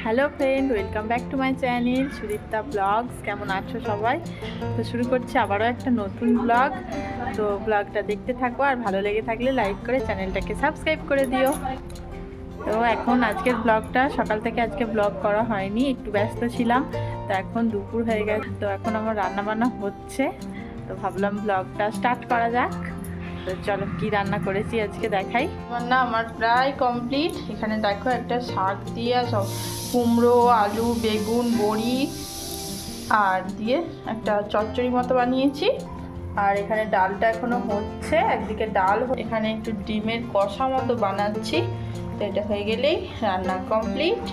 Hello friend, welcome back to my channel Sudipta blogs. কেমন আছো সবাই? তো শুরু করছি আবারও একটা নতুন ব্লগ। তো ব্লগটা দেখতে থাকো, আর ভালো লেগে থাকলে লাইক করে চ্যানেলটাকে সাবস্ক্রাইব করে দিও। তো এখন আজকের ব্লগটা সকাল থেকে আজকে ব্লগ করা হয়নি, একটু ব্যস্ত ছিলাম। তো এখন দুপুর হয়ে গেছে, তো এখন আমার রান্নাবান্না হচ্ছে। তো ভাবলাম ব্লগটা স্টার্ট করা যাক। তো চলো কি রান্না করেছি আজকে দেখাই। রান্না আমার প্রায় কমপ্লিট। এখানে দেখো একটা শাক দিয়ে সব কুমড়ো, আলু, বেগুন, বড়ি আর দিয়ে একটা চচ্চড়ি মতো বানিয়েছি। আর এখানে ডালটা এখনো হচ্ছে, একদিকে ডাল, এখানে একটু ডিমের কষা মতো বানাচ্ছি। তো এটা হয়ে গেলেই রান্না কমপ্লিট।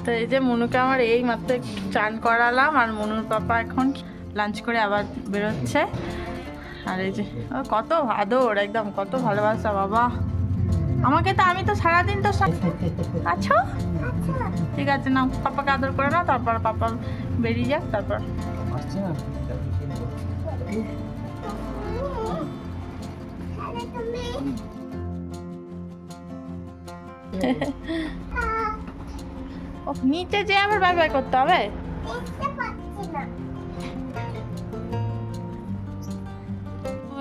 তো এই যে মনুকে আমার এই মাত্র একটু চান করালাম, আর মনুর পাপা এখন লাঞ্চ করে আবার বেরোচ্ছে। আর এই যে কত আদর, একদম কত ভালোবাসা বাবা আমাকে। তো আমি তো সারাদিন তো আচ্ছা ঠিক আছে, না পাপাকে আদর করে নাও, তারপর পাপা বেরিয়ে যাক, তারপর নিচে যে আবার বাই বাই করতে হবে।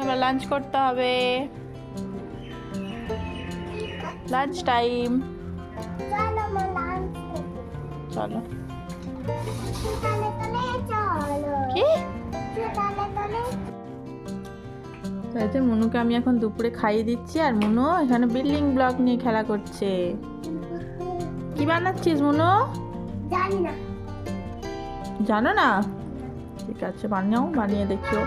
এবার লাঞ্চ করতে হবে, লাঞ্চ টাইম। চলো কি তো মনুকে আমি এখন দুপুরে খাইয়ে দিচ্ছি, আর মনু এখানে বিল্ডিং ব্লক নিয়ে খেলা করছে। কি বানাচ্ছিস মনু? জানো না? ঠিক আছে, বানাও, বানিয়ে দেখিও।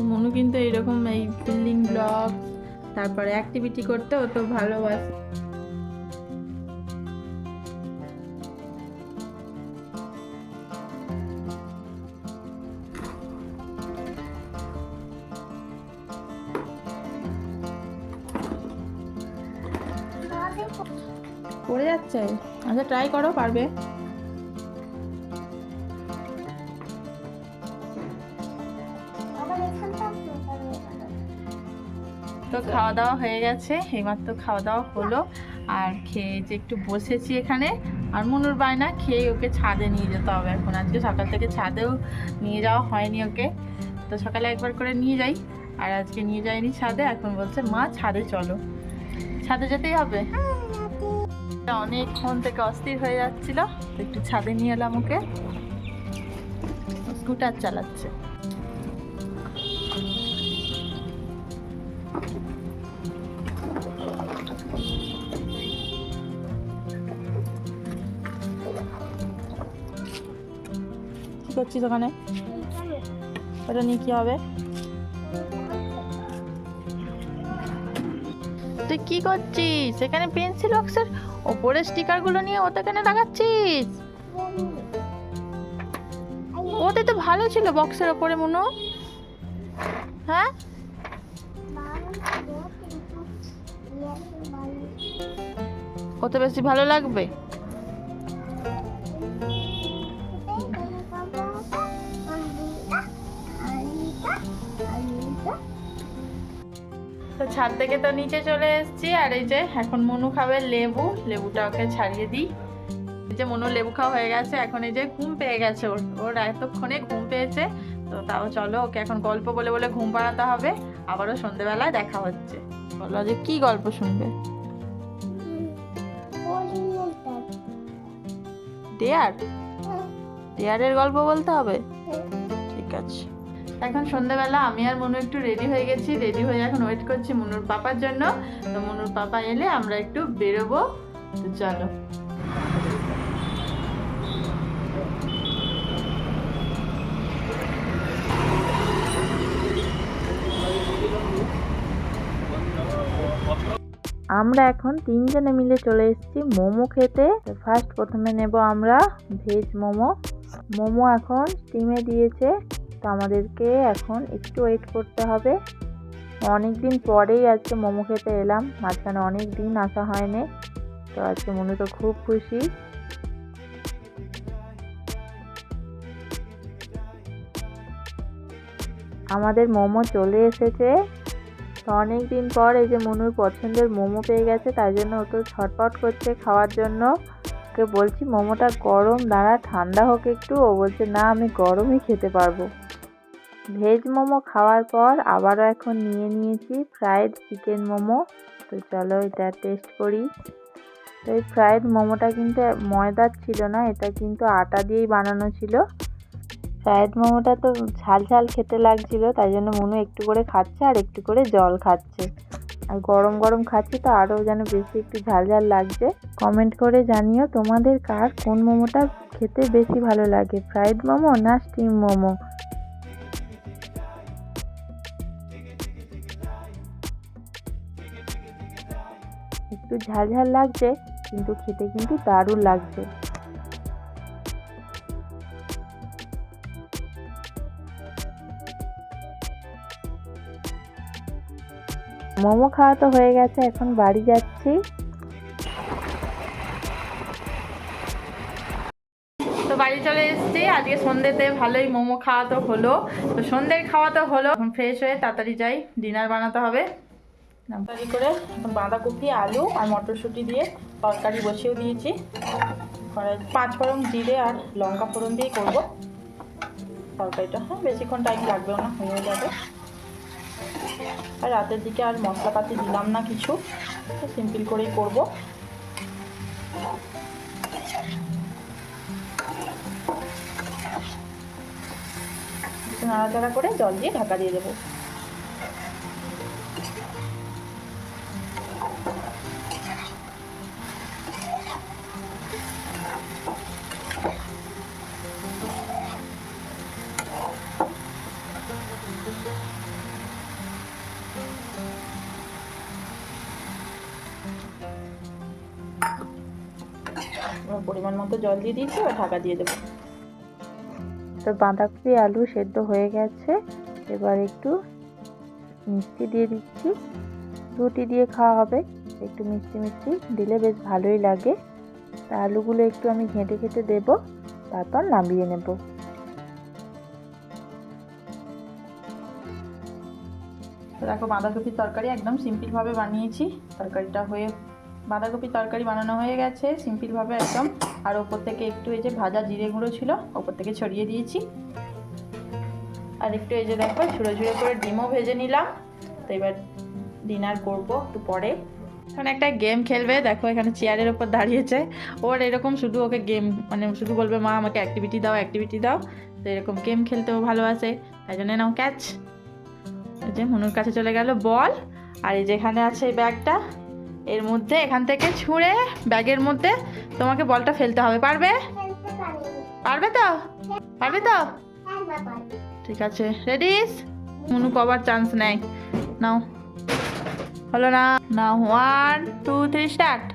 মনু কিন্তু এইরকম এই বিল্ডিং ব্লক, তারপরে অ্যাক্টিভিটি করতে ও তো ভালোবাসে। পড়ে যাচ্ছে, আচ্ছা ট্রাই করো, পারবে। তো খাওয়া দাওয়া হয়ে গেছে, এইমাত্র খাওয়া দাওয়া হলো। আর খেয়ে যে একটু বসেছি এখানে, আর মনুর বায়না খেয়ে ওকে ছাদে নিয়ে যেতে হবে এখন। আজকে সকাল থেকে ছাদেও নিয়ে যাওয়া হয়নি ওকে, তো সকালে একবার করে নিয়ে যাই, আর আজকে নিয়ে যাইনি ছাদে। এখন বলছে মা ছাদে চলো, ছাদে যেতেই হবে। অনেকক্ষণ থেকে অস্থির হয়ে যাচ্ছিল, তো একটু ছাদে নিয়ে এলাম ওকে। স্কুটার চালাচ্ছে। কি করছিস ওখানে? ওটা নিয়ে কি হবে? তুই কি করছিস এখানে? পেন্সিল বক্সের ওপরে স্টিকার গুলো নিয়ে ওতে কেন লাগাচ্ছিস? ওতে তো ভালো ছিল বক্সের ওপরে মনো। হ্যাঁ, ওতে বেশি ভালো লাগবে। তো ছাদ থেকে তো নিচে চলে এসেছি, আর এই যে এখন মনু খাবে লেবু। লেবুটা ওকে ছাড়িয়ে দিই। এই যে মনু লেবু খাওয়া হয়ে গেছে, এখন এই যে ঘুম পেয়ে গেছে ওর। ওর এতক্ষণে ঘুম পেয়েছে। তো তাও চলো ওকে এখন গল্প বলে বলে ঘুম পাড়াতে হবে। আবারও সন্ধেবেলায় দেখা হচ্ছে। বলো যে কি গল্প শুনবে? ডেয়ার? ডেয়ারের গল্প বলতে হবে? ঠিক আছে। এখন সন্ধ্যাবেলা আমি আর মনু একটু রেডি হয়ে গেছি, রেডি হয়ে এখন ওয়েট করছি মনুর পাপার জন্য। তো মনুর পাপা এলে আমরা একটু বেরোবো। তো চলো। আমরা এখন তিনজনে মিলে চলে এসেছি মোমো খেতে। ফার্স্ট প্রথমে নেব আমরা ভেজ মোমো। মোমো এখন স্টিমে দিয়েছে, তো আমাদেরকে এখন একটু ওয়েট করতে হবে। অনেক দিন পরেই আজকে মোমো খেতে এলাম, মাঝখানে অনেক দিন আসা হয়নি। তো আজকে মনে তো খুব খুশি। আমাদের মোমো চলে এসেছে। তো অনেক দিন পর এই যে মনুর পছন্দের মোমো পেয়ে গেছে, তাই জন্য ও তো ছটপট করছে খাওয়ার জন্য। ওকে বলছি মোমোটা গরম, দাঁড়া ঠান্ডা হোক একটু। ও বলছে না, আমি গরমই খেতে পারবো। ভেজ মোমো খাওয়ার পর আবারও এখন নিয়ে নিয়েছি ফ্রাইড চিকেন মোমো। তো চলো এটা টেস্ট করি। তো এই ফ্রাইড মোমোটা কিন্তু ময়দার ছিল না, এটা কিন্তু আটা দিয়েই বানানো ছিল। ফ্রাইড মোমোটা তো ঝাল ঝাল খেতে লাগছিল, তাই জন্য মনু একটু করে খাচ্ছে আর একটু করে জল খাচ্ছে। আর গরম গরম খাচ্ছি তো আরও যেন বেশি একটু ঝাল ঝাল লাগছে। কমেন্ট করে জানিও তোমাদের কার কোন মোমোটা খেতে বেশি ভালো লাগে, ফ্রাইড মোমো না স্টিম মোমো। একটু ঝাল ঝাল লাগছে কিন্তু খেতে কিন্তু দারুণ লাগছে। মোমো খাওয়া তো হয়ে গেছে, এখন বাড়ি যাচ্ছি। তো বাড়ি চলে এসেছি। আজকে সন্ধ্যেতে ভালোই মোমো খাওয়া তো হলো। তো সন্ধ্যের খাওয়া তো হলো, এখন ফ্রেশ হয়ে তাড়াতাড়ি যাই, ডিনার বানাতে হবে। তাড়াতাড়ি করে এখন বাঁধাকপি, আলু আর মটরশুঁটি দিয়ে তরকারি বসিয়েও দিয়েছি। 5 ফোড়ন জিরে আর লঙ্কা ফোড়ন দিয়ে করবো তরকারিটা। হ্যাঁ, বেশিক্ষণ টাইম লাগবেও না, হয়ে যাবে। আর রাতের দিকে আর মশলাপাতি দিলাম না কিছু, সিম্পল করেই করবো। নাড়াচাড়া করে জল দিয়ে ঢাকা দিয়ে দেবো। পরিমাণ মতো জল দিয়ে দিয়েছি, আর ঢাকা দিয়ে দেবো। তো বাঁধাকপি আলু সেদ্ধ হয়ে গেছে, এবার একটু মিষ্টি দিয়ে দিচ্ছি। রুটি দিয়ে খাওয়া হবে, একটু মিষ্টি মিষ্টি দিলে বেশ ভালোই লাগে। তা আলুগুলো একটু আমি ঘেঁটে ঘেঁটে দেবো, তারপর নামিয়ে নেব। দেখো বাঁধাকপির তরকারি একদম সিম্পলভাবে বানিয়েছি। তরকারিটা হয়ে বাঁধাকপির তরকারি বানানো হয়ে গেছে সিম্পলভাবে একদম। আর ওপর থেকে একটু এই যে ভাজা জিরে গুঁড়ো ছিল ওপর থেকে ছড়িয়ে দিয়েছি। আর একটু এই যে দেখো ঝুড়ো ঝুড়ো করে ডিমও ভেজে নিলাম। তো এবার ডিনার করবো একটু পরে। এখন একটা গেম খেলবে, দেখো এখানে চেয়ারের ওপর দাঁড়িয়েছে। ওর এরকম শুধু ওকে গেম মানে শুধু বলবে মা আমাকে অ্যাক্টিভিটি দাও অ্যাক্টিভিটি দাও। তো এরকম গেম খেলতেও ভালোবাসে, তাই জন্য নাও ক্যাচ। এই যে মনুর কাছে চলে গেল বল। আর এই যেখানে আছে এই ব্যাগটা, এর মধ্যে এখান থেকে ছুঁড়ে ব্যাগের মধ্যে তোমাকে বলটা ফেলতে হবে। পারবে? পারবে তো? পারবে তো? ঠিক আছে, রেডিস? মনু কবার চান্স নেয়। নাও, হলো না? নাও 1 2 3 স্টার্ট।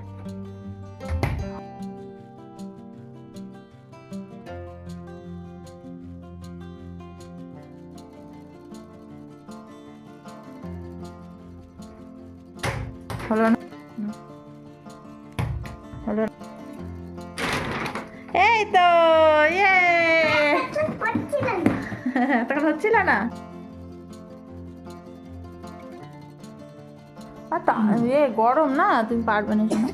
হলো না? হলো। এই তো, ইয়ে তখন হচ্ছিল না। এ গরম না, তুমি পারবে না। শোনো,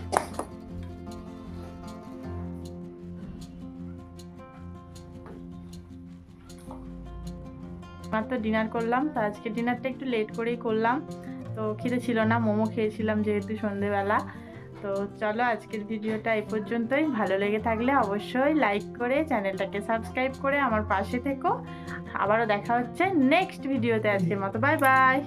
মাত্র ডিনার করলাম। তো আজকে ডিনারটা একটু লেট করেই করলাম, তো খিদে ছিল না, মোমো খেয়েছিলাম যেহেতু সন্ধেবেলা। তো চলো আজকের ভিডিওটা এই পর্যন্তই। ভালো লেগে থাকলে অবশ্যই লাইক করে চ্যানেলটাকে সাবস্ক্রাইব করে আমার পাশে থেকো। আবারও দেখা হচ্ছে নেক্সট ভিডিওতে। আজকের মতো বাই বাই।